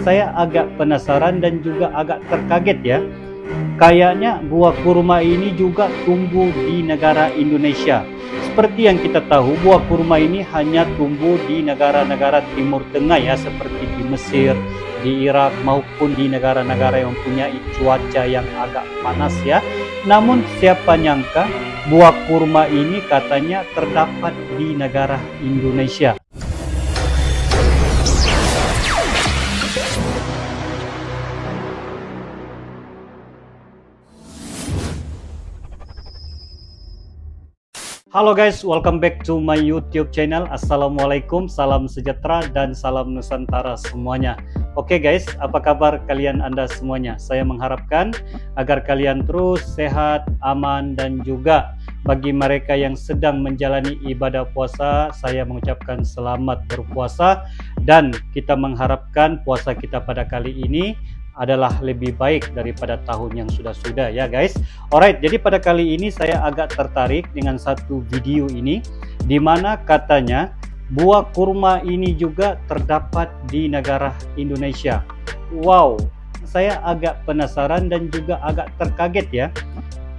saya agak penasaran dan juga agak terkaget ya. Kayaknya buah kurma ini juga tumbuh di negara Indonesia. Seperti yang kita tahu, buah kurma ini hanya tumbuh di negara-negara Timur Tengah ya, seperti di Mesir, di Irak, maupun di negara-negara yang mempunyai cuaca yang agak panas ya. Namun siapa nyangka buah kurma ini katanya terdapat di negara Indonesia. Halo guys, welcome back to my YouTube channel. Assalamualaikum, salam sejahtera dan salam Nusantara semuanya. Oke guys, apa kabar kalian Anda semuanya? Saya mengharapkan agar kalian terus sehat, aman, dan juga bagi mereka yang sedang menjalani ibadah puasa, saya mengucapkan selamat berpuasa dan kita mengharapkan puasa kita pada kali ini adalah lebih baik daripada tahun yang sudah-sudah ya guys. Alright, jadi pada kali ini saya agak tertarik dengan satu video ini di mana katanya buah kurma ini juga terdapat di negara Indonesia. Wow, saya agak penasaran dan juga agak terkaget ya.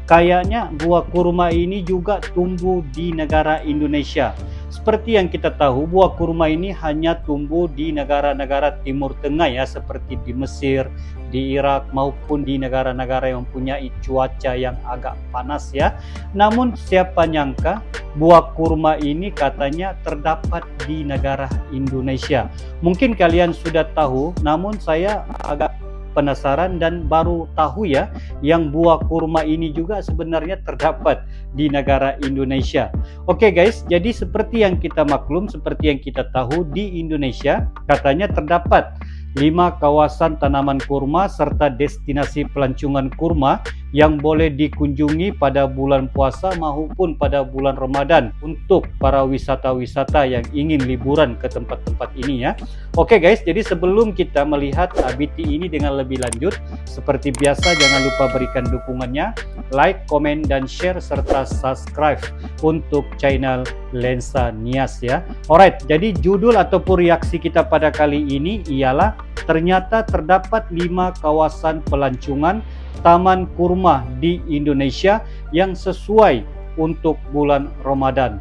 Kayaknya buah kurma ini juga tumbuh di negara Indonesia. Seperti yang kita tahu, buah kurma ini hanya tumbuh di negara-negara Timur Tengah ya, seperti di Mesir, di Irak, maupun di negara-negara yang mempunyai cuaca yang agak panas ya. Namun siapa nyangka buah kurma ini katanya terdapat di negara Indonesia. Mungkin kalian sudah tahu, namun saya agak penasaran dan baru tahu ya, yang buah kurma ini juga sebenarnya terdapat di negara Indonesia. Oke guys, jadi seperti yang kita maklum, seperti yang kita tahu, di Indonesia katanya terdapat 5 kawasan tanaman kurma serta destinasi pelancongan kurma yang boleh dikunjungi pada bulan puasa maupun pada bulan Ramadan untuk para wisata-wisata yang ingin liburan ke tempat-tempat ini ya. Oke guys, jadi sebelum kita melihat BT ini dengan lebih lanjut, seperti biasa jangan lupa berikan dukungannya, like, komen, dan share serta subscribe untuk channel Lensa Nias ya. Alright, jadi judul ataupun reaksi kita pada kali ini ialah ternyata terdapat 5 kawasan pelancongan taman kurma di Indonesia yang sesuai untuk bulan Ramadan.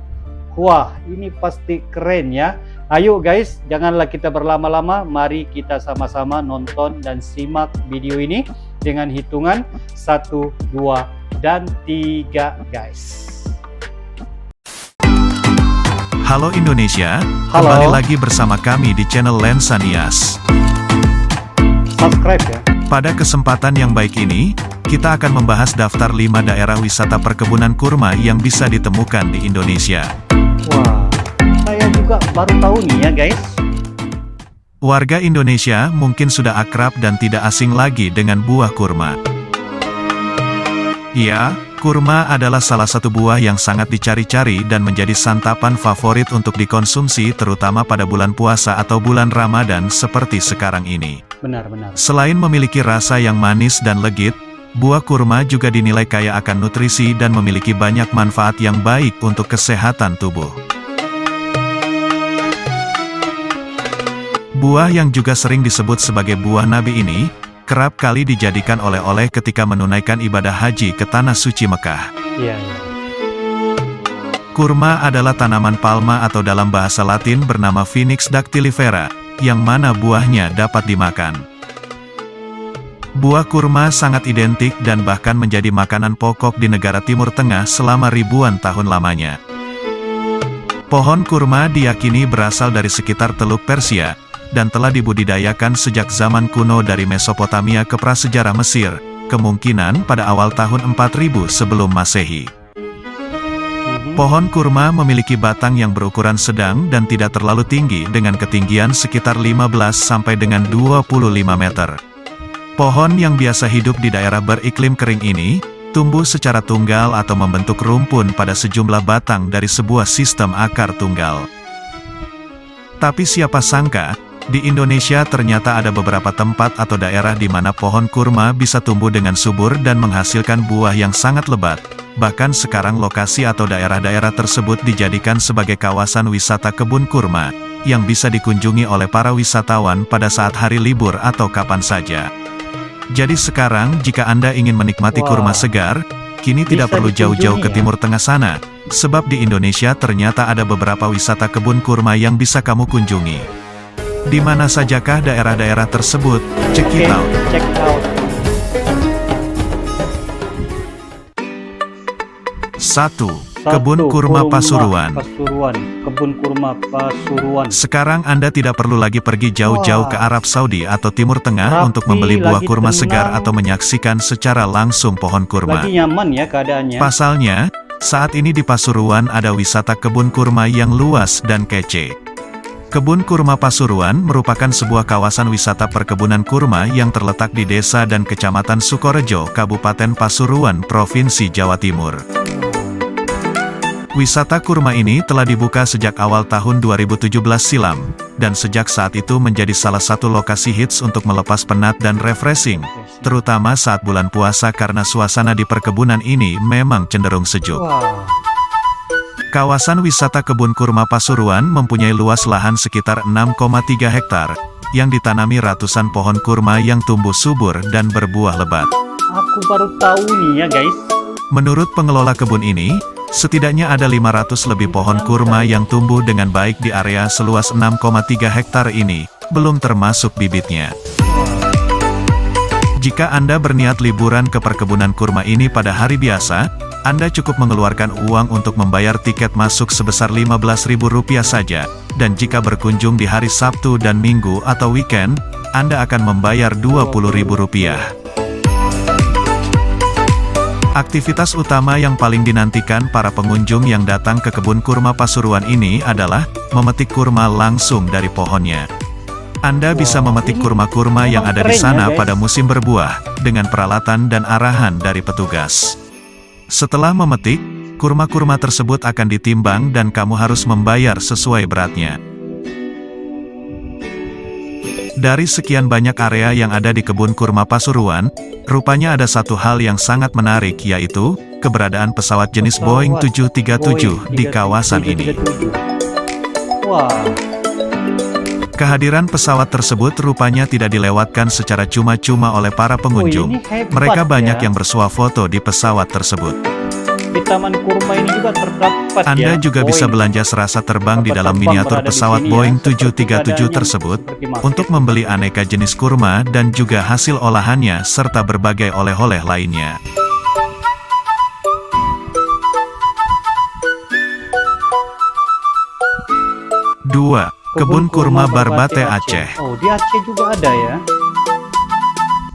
Wah, ini pasti keren ya. Ayo guys, janganlah kita berlama-lama, mari kita sama-sama nonton dan simak video ini dengan hitungan 1, 2, dan 3 guys. Halo Indonesia, Halo. Kembali lagi bersama kami di channel Lensa Nias. Subscribe ya. Pada kesempatan yang baik ini, kita akan membahas daftar 5 daerah wisata perkebunan kurma yang bisa ditemukan di Indonesia. Wah, saya juga baru tahu nih ya guys. Warga Indonesia mungkin sudah akrab dan tidak asing lagi dengan buah kurma. Ya, kurma adalah salah satu buah yang sangat dicari-cari dan menjadi santapan favorit untuk dikonsumsi terutama pada bulan puasa atau bulan Ramadan seperti sekarang ini. Benar-benar. Selain memiliki rasa yang manis dan legit, buah kurma juga dinilai kaya akan nutrisi dan memiliki banyak manfaat yang baik untuk kesehatan tubuh. Buah yang juga sering disebut sebagai buah Nabi ini, kerap kali dijadikan oleh-oleh ketika menunaikan ibadah haji ke Tanah Suci Mekah. Iya. Kurma adalah tanaman palma atau dalam bahasa Latin bernama Phoenix dactylifera, yang mana buahnya dapat dimakan. Buah kurma sangat identik dan bahkan menjadi makanan pokok di negara Timur Tengah selama ribuan tahun lamanya. Pohon kurma diyakini berasal dari sekitar Teluk Persia, dan telah dibudidayakan sejak zaman kuno dari Mesopotamia ke prasejarah Mesir, kemungkinan pada awal tahun 4000 sebelum Masehi. Pohon kurma memiliki batang yang berukuran sedang dan tidak terlalu tinggi dengan ketinggian sekitar 15 sampai dengan 25 meter. Pohon yang biasa hidup di daerah beriklim kering ini, tumbuh secara tunggal atau membentuk rumpun pada sejumlah batang dari sebuah sistem akar tunggal. Tapi siapa sangka, di Indonesia ternyata ada beberapa tempat atau daerah di mana pohon kurma bisa tumbuh dengan subur dan menghasilkan buah yang sangat lebat, Bahkan sekarang lokasi atau daerah-daerah tersebut dijadikan sebagai kawasan wisata kebun kurma, yang bisa dikunjungi oleh para wisatawan pada saat hari libur atau kapan saja. Jadi sekarang jika Anda ingin menikmati kurma segar, kini tidak perlu jauh-jauh ke Timur Tengah sana, sebab di Indonesia ternyata ada beberapa wisata kebun kurma yang bisa kamu kunjungi. Di mana sajakah daerah-daerah tersebut? Check it out. Check out. 1. Kebun Kurma Pasuruan. Kebun kurma Pasuruan. Sekarang Anda tidak perlu lagi pergi jauh-jauh ke Arab Saudi atau Timur Tengah untuk membeli buah kurma segar atau menyaksikan secara langsung pohon kurma. Lagi nyaman ya keadaannya. Pasalnya, saat ini di Pasuruan ada wisata kebun kurma yang luas dan kece. Kebun Kurma Pasuruan merupakan sebuah kawasan wisata perkebunan kurma yang terletak di desa dan kecamatan Sukorejo, Kabupaten Pasuruan, Provinsi Jawa Timur. Wisata kurma ini telah dibuka sejak awal tahun 2017 silam, dan sejak saat itu menjadi salah satu lokasi hits untuk melepas penat dan refreshing, terutama saat bulan puasa karena suasana di perkebunan ini memang cenderung sejuk. Wow. Kawasan wisata kebun kurma Pasuruan mempunyai luas lahan sekitar 6,3 hektar, yang ditanami ratusan pohon kurma yang tumbuh subur dan berbuah lebat. Aku baru tahu nih ya guys. Menurut pengelola kebun ini, setidaknya ada 500 lebih pohon kurma yang tumbuh dengan baik di area seluas 6,3 hektar ini, belum termasuk bibitnya. Jika Anda berniat liburan ke perkebunan kurma ini pada hari biasa, Anda cukup mengeluarkan uang untuk membayar tiket masuk sebesar Rp15.000 saja, dan jika berkunjung di hari Sabtu dan Minggu atau weekend, Anda akan membayar Rp20.000. Aktivitas utama yang paling dinantikan para pengunjung yang datang ke kebun kurma Pasuruan ini adalah memetik kurma langsung dari pohonnya. Anda bisa memetik kurma-kurma yang ada di sana pada musim berbuah, dengan peralatan dan arahan dari petugas. Setelah memetik, kurma-kurma tersebut akan ditimbang dan kamu harus membayar sesuai beratnya. Dari sekian banyak area yang ada di kebun kurma Pasuruan, rupanya ada satu hal yang sangat menarik, yaitu keberadaan pesawat jenis Boeing 737 di kawasan ini. Wah. Kehadiran pesawat tersebut rupanya tidak dilewatkan secara cuma-cuma oleh para pengunjung. Mereka banyak yang bersuah foto di pesawat tersebut. Di Taman Kurma ini juga terdapat Anda juga bisa belanja serasa terbang di dalam miniatur pesawat Boeing 737 tersebut, untuk membeli aneka jenis kurma dan juga hasil olahannya serta berbagai oleh-oleh lainnya. Dua. Kebun Kurma Barbate Aceh. Oh, di Aceh juga ada ya.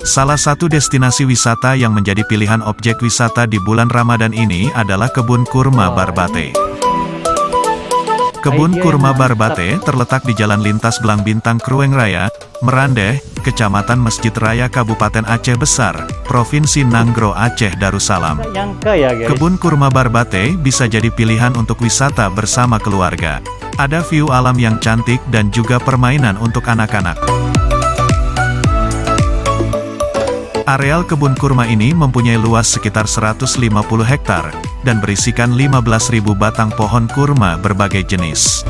Salah satu destinasi wisata yang menjadi pilihan objek wisata di bulan Ramadan ini adalah Kebun Kurma Barbate. Kebun Kurma Barbate terletak di Jalan Lintas Belang Bintang Krueng Raya, Merandeh, Kecamatan Masjid Raya Kabupaten Aceh Besar, Provinsi Nanggro Aceh Darussalam. Kebun Kurma Barbate bisa jadi pilihan untuk wisata bersama keluarga. Ada view alam yang cantik dan juga permainan untuk anak-anak. Areal kebun kurma ini mempunyai luas sekitar 150 hektar, dan berisikan 15.000 batang pohon kurma berbagai jenis.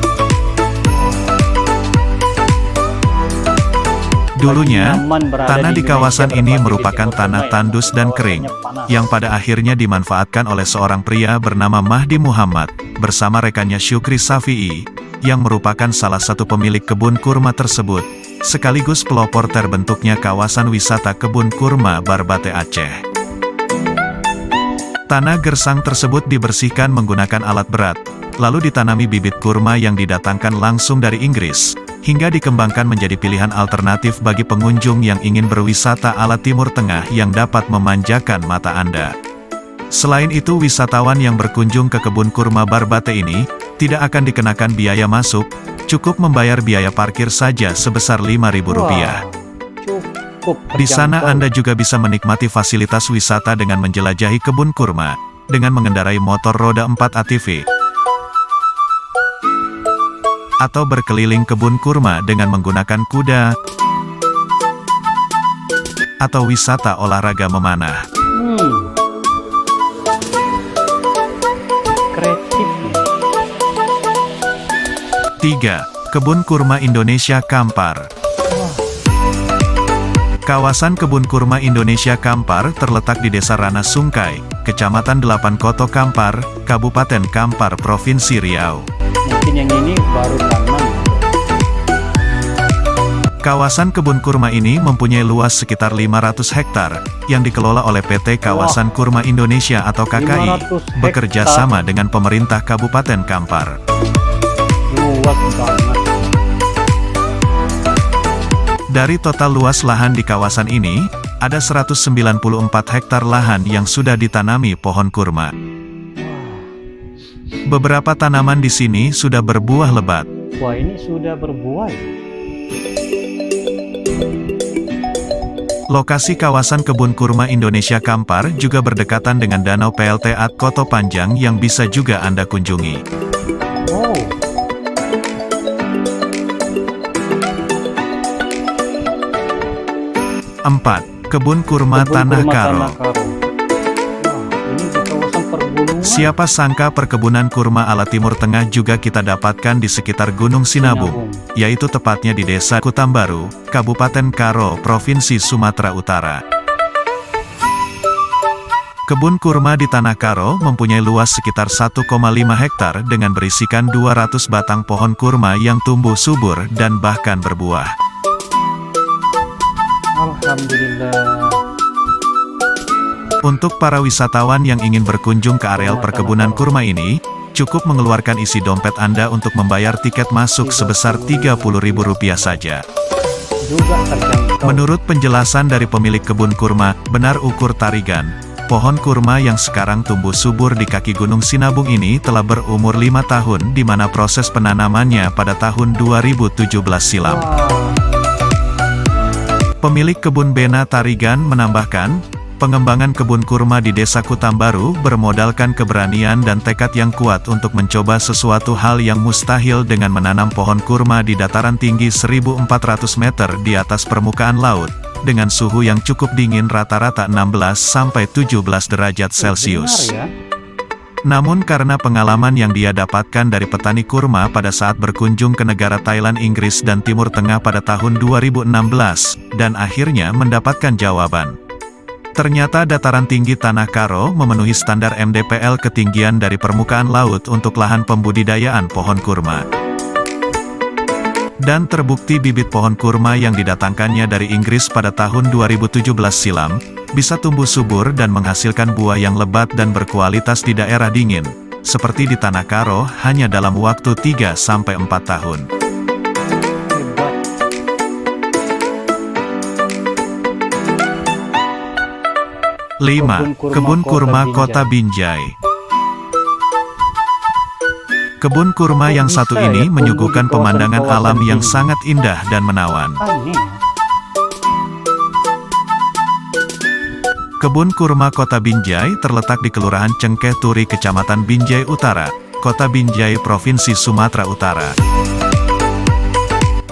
Dulunya, tanah di kawasan ini merupakan tanah tandus dan kering, yang pada akhirnya dimanfaatkan oleh seorang pria bernama Mahdi Muhammad, bersama rekannya Syukri Safi'i, yang merupakan salah satu pemilik kebun kurma tersebut, sekaligus pelopor terbentuknya kawasan wisata kebun kurma Barbate Aceh. Tanah gersang tersebut dibersihkan menggunakan alat berat, lalu ditanami bibit kurma yang didatangkan langsung dari Inggris, hingga dikembangkan menjadi pilihan alternatif bagi pengunjung yang ingin berwisata ala Timur Tengah yang dapat memanjakan mata Anda. Selain itu, wisatawan yang berkunjung ke kebun kurma Barbate ini tidak akan dikenakan biaya masuk, cukup membayar biaya parkir saja sebesar Rp5.000. Di sana Anda juga bisa menikmati fasilitas wisata dengan menjelajahi kebun kurma, dengan mengendarai motor roda 4 ATV, atau berkeliling kebun kurma dengan menggunakan kuda, atau wisata olahraga memanah. 3. Kebun Kurma Indonesia Kampar. Kawasan Kebun Kurma Indonesia Kampar terletak di Desa Rana Sungkai, Kecamatan 8 Koto Kampar, Kabupaten Kampar, Provinsi Riau. Mungkin yang ini baru tanam. Kawasan kebun kurma ini mempunyai luas sekitar 500 hektar, yang dikelola oleh PT Kawasan Kurma Indonesia atau KKI, 500 bekerja hektar. sama dengan pemerintah Kabupaten Kampar. Luas banget. Dari total luas lahan di kawasan ini, ada 194 hektar lahan yang sudah ditanami pohon kurma. Beberapa tanaman di sini sudah berbuah lebat. Wah, ini sudah berbuah. Lokasi kawasan kebun kurma Indonesia Kampar juga berdekatan dengan Danau PLTA Koto Panjang yang bisa juga Anda kunjungi. Oh. 4. Kebun Kurma Kebun Tanah kurma Karo. Tanah Karo. Wah, ini di kawasan pergunungan. Siapa sangka perkebunan kurma ala Timur Tengah juga kita dapatkan di sekitar Gunung Sinabung, yaitu tepatnya di Desa Kutambaru, Kabupaten Karo, Provinsi Sumatera Utara. Kebun kurma di Tanah Karo mempunyai luas sekitar 1,5 hektar dengan berisikan 200 batang pohon kurma yang tumbuh subur dan bahkan berbuah. Alhamdulillah. Untuk para wisatawan yang ingin berkunjung ke areal perkebunan kurma ini, cukup mengeluarkan isi dompet Anda untuk membayar tiket masuk sebesar Rp30.000 saja. Juga terjangkau. Menurut penjelasan dari pemilik kebun kurma, Benar Ukur Tarigan, pohon kurma yang sekarang tumbuh subur di kaki Gunung Sinabung ini telah berumur 5 tahun di mana proses penanamannya pada tahun 2017 silam. Wah. Pemilik kebun Bena Tarigan menambahkan, pengembangan kebun kurma di Desa Kutambaru bermodalkan keberanian dan tekad yang kuat untuk mencoba sesuatu hal yang mustahil dengan menanam pohon kurma di dataran tinggi 1.400 meter di atas permukaan laut, dengan suhu yang cukup dingin rata-rata 16-17 derajat Celcius. Benar ya? Namun karena pengalaman yang dia dapatkan dari petani kurma pada saat berkunjung ke negara Thailand, Inggris dan Timur Tengah pada tahun 2016, dan akhirnya mendapatkan jawaban. Ternyata dataran tinggi Tanah Karo memenuhi standar MDPL ketinggian dari permukaan laut untuk lahan pembudidayaan pohon kurma. Dan terbukti bibit pohon kurma yang didatangkannya dari Inggris pada tahun 2017 silam, bisa tumbuh subur dan menghasilkan buah yang lebat dan berkualitas di daerah dingin, seperti di Tanah Karo hanya dalam waktu 3-4 tahun. Hebat. 5. Kebun Kurma Kota Binjai. Kebun kurma yang satu Bisa ini ya, menyuguhkan tumbuh di pemandangan kawasan alam yang ini. sangat indah dan menawan. Aneh. Kebun Kurma Kota Binjai terletak di Kelurahan Cengkeh Turi, Kecamatan Binjai Utara, Kota Binjai, Provinsi Sumatera Utara.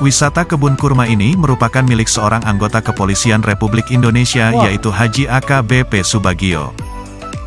Wisata kebun kurma ini merupakan milik seorang anggota Kepolisian Republik Indonesia, Wah. yaitu Haji AKBP Subagio.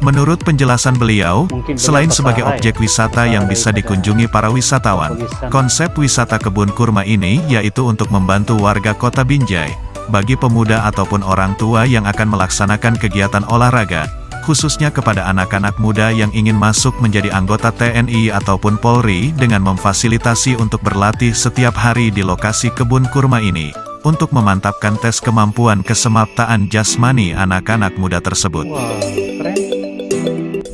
Menurut penjelasan beliau, Mungkin selain beliau sebagai pesarai. objek wisata yang bisa dikunjungi para wisatawan, konsep wisata kebun kurma ini yaitu untuk membantu warga Kota Binjai, bagi pemuda ataupun orang tua yang akan melaksanakan kegiatan olahraga, khususnya kepada anak-anak muda yang ingin masuk menjadi anggota TNI ataupun Polri dengan memfasilitasi untuk berlatih setiap hari di lokasi kebun kurma ini, untuk memantapkan tes kemampuan kesemaptaan jasmani anak-anak muda tersebut. Wah, keren.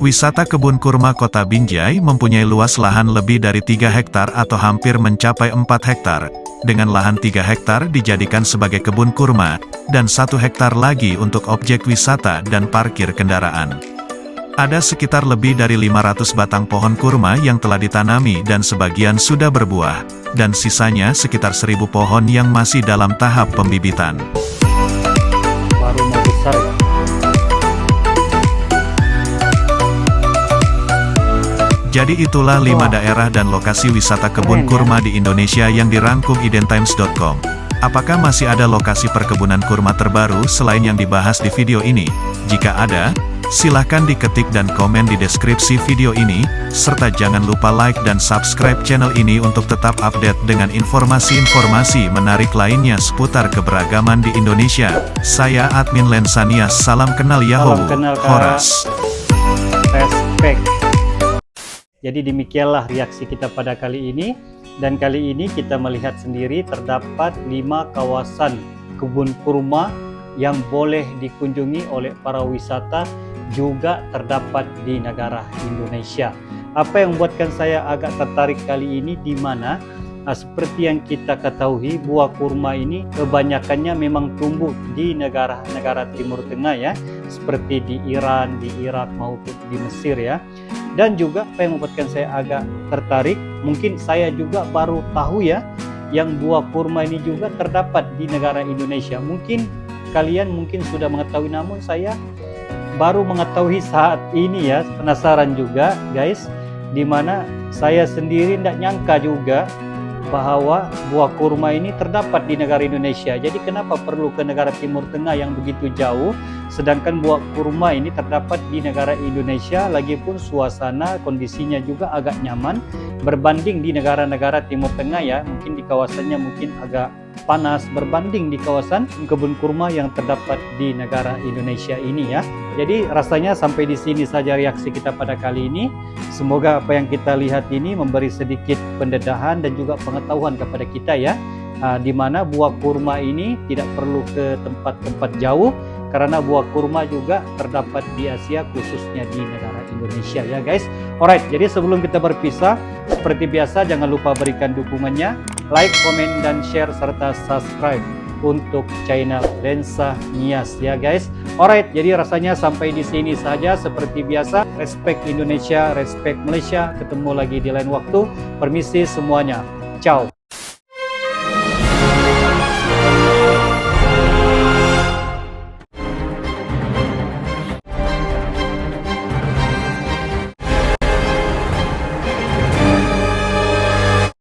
Wisata kebun kurma Kota Binjai mempunyai luas lahan lebih dari 3 hektar atau hampir mencapai 4 hektar, dengan lahan 3 hektar dijadikan sebagai kebun kurma, dan 1 hektar lagi untuk objek wisata dan parkir kendaraan. Ada sekitar lebih dari 500 batang pohon kurma yang telah ditanami dan sebagian sudah berbuah, dan sisanya sekitar 1.000 pohon yang masih dalam tahap pembibitan. Baru mau besar ya. Jadi itulah 5 Wah. daerah dan lokasi wisata Keren kebun ya. kurma di Indonesia yang dirangkum idntimes.com. Apakah masih ada lokasi perkebunan kurma terbaru selain yang dibahas di video ini? Jika ada, Silahkan diketik dan komen di deskripsi video ini, serta jangan lupa like dan subscribe channel ini untuk tetap update dengan informasi-informasi menarik lainnya seputar keberagaman di Indonesia. Saya Admin Lensanias, salam kenal Yahoo, Salam kenal, Kak. Horas. Respect. Jadi demikianlah reaksi kita pada kali ini. Dan kali ini kita melihat sendiri terdapat 5 kawasan kebun kurma yang boleh dikunjungi oleh para wisata, juga terdapat di negara Indonesia. Apa yang membuatkan saya agak tertarik kali ini, di mana seperti yang kita ketahui, buah kurma ini kebanyakannya memang tumbuh di negara-negara Timur Tengah ya, seperti di Iran, di Irak maupun di Mesir ya. Dan juga apa yang membuatkan saya agak tertarik, mungkin saya juga baru tahu ya, yang buah kurma ini juga terdapat di negara Indonesia. Mungkin kalian sudah mengetahui, namun saya baru mengetahui saat ini ya. Penasaran juga guys, dimana saya sendiri tidak nyangka juga bahwa buah kurma ini terdapat di negara Indonesia. Jadi kenapa perlu ke negara Timur Tengah yang begitu jauh, sedangkan buah kurma ini terdapat di negara Indonesia, lagipun suasana kondisinya juga agak nyaman berbanding di negara-negara Timur Tengah ya. Mungkin di kawasannya mungkin agak panas berbanding di kawasan kebun kurma yang terdapat di negara Indonesia ini ya. Jadi rasanya sampai di sini saja reaksi kita pada kali ini. Semoga apa yang kita lihat ini memberi sedikit pendedahan dan juga pengetahuan kepada kita ya, di mana buah kurma ini tidak perlu ke tempat-tempat jauh, karena buah kurma juga terdapat di Asia, khususnya di negara Indonesia ya guys. Alright, jadi sebelum kita berpisah, seperti biasa jangan lupa berikan dukungannya, like, komen, dan share, serta subscribe untuk channel Lensanias ya guys. Alright, jadi rasanya sampai di sini saja. Seperti biasa, respect Indonesia, respect Malaysia. Ketemu lagi di lain waktu. Permisi semuanya. Ciao.